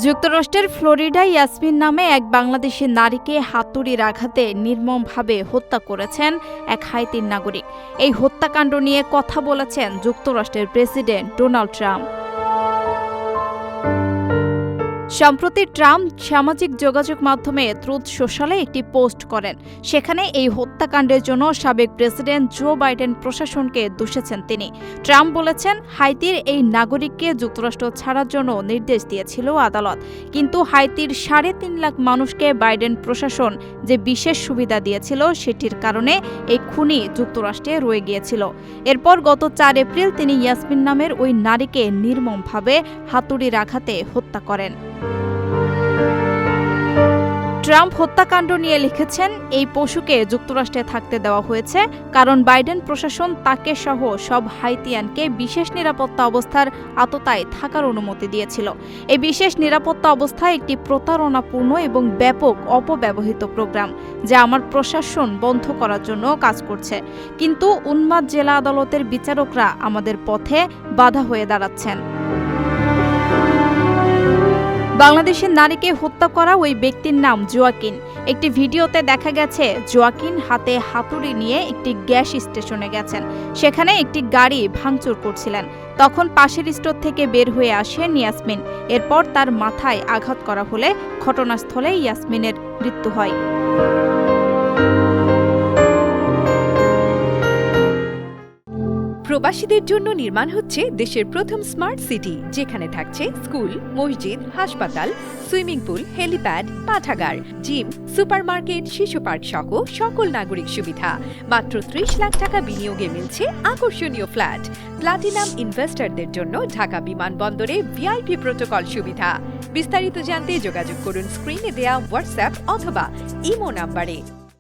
যুক্তরাষ্ট্রের ফ্লোরিডায় ইয়াসমিন নামে এক বাংলাদেশি নারীকে হাতুড়ির আঘাতে নির্মমভাবে হত্যা করেছেন এক হাইতির নাগরিক। এই হত্যাকাণ্ড নিয়ে কথা বলেছেন যুক্তরাষ্ট্রের প্রেসিডেন্ট ডোনাল্ড ট্রাম্প। সম্প্রতি ট্রাম্প সামাজিক যোগাযোগ মাধ্যমে ট্রুথ সোশ্যালে একটি পোস্ট করেন। সেখানে এই হত্যাকাণ্ডের জন্য সাবেক প্রেসিডেন্ট জো বাইডেন প্রশাসনকে দোষেছেন তিনি। ট্রাম্প বলেছেন, হাইতির এই নাগরিককে যুক্তরাষ্ট্র ছাড়ার জন্য নির্দেশ দিয়েছিল আদালত, কিন্তু হাইতির 3.5 লাখ মানুষকে বাইডেন প্রশাসন যে বিশেষ সুবিধা দিয়েছিল সেটির কারণে এই খুনি যুক্তরাষ্ট্রে রয়ে গিয়েছিল। এরপর গত 4 এপ্রিল তিনি ইয়াসমিন নামের ওই নারীকে নির্মমভাবে হাতুড়ির আঘাতে হত্যা করেন। ট্রাম্প হত্যাকাণ্ড নিয়ে লিখেছেন, এই পশুকে যুক্তরাষ্ট্রে থাকতে দেওয়া হয়েছে কারণ বাইডেন প্রশাসন তাকে সহ সব হাইতিয়ানকে বিশেষ নিরাপত্তা অবস্থার আওতায় থাকার অনুমতি দিয়েছিল। এই বিশেষ নিরাপত্তা অবস্থা একটি প্রতারণাপূর্ণ এবং ব্যাপক অপব্যবহৃত প্রোগ্রাম, যা আমার প্রশাসন বন্ধ করার জন্য কাজ করছে। কিন্তু উন্মাদ জেলা আদালতের বিচারকরা আমাদের পথে বাধা হয়ে দাঁড়াচ্ছেন। বাংলাদেশের নারীকে হত্যা করা ওই ব্যক্তির নাম জোয়াকিন। একটি ভিডিওতে দেখা গেছে জোয়াকিন হাতে হাতুড়ি নিয়ে একটি গ্যাস স্টেশনে গেছেন। সেখানে একটি গাড়ি ভাঙচুর করছিলেন। তখন পাশের স্টোর থেকে বের হয়ে আসেন ইয়াসমিন। এরপর তার মাথায় আঘাত করা হলে ঘটনাস্থলে ইয়াসমিনের মৃত্যু হয়। প্রবাসীদের জন্য নির্মাণ হচ্ছে দেশের প্রথম স্মার্ট সিটি, যেখানে থাকছে স্কুল, মসজিদ, হাসপাতাল, সুইমিং পুল, হেলিপ্যাড, পাঠাগার, জিম, সুপারমার্কেট, শিশু পার্ক সহ সকল নাগরিক সুবিধা। মাত্র 30 লাখ টাকা বিনিয়োগে মিলছে আকর্ষণীয় ফ্ল্যাট। প্লাটিনাম ইনভেস্টরদের জন্য ঢাকা বিমানবন্দরে ভিআইপি প্রোটোকল সুবিধা। বিস্তারিত জানতে যোগাযোগ করুন স্ক্রিনে দেয়া হোয়াটসঅ্যাপ অথবা ইমো নাম্বারে।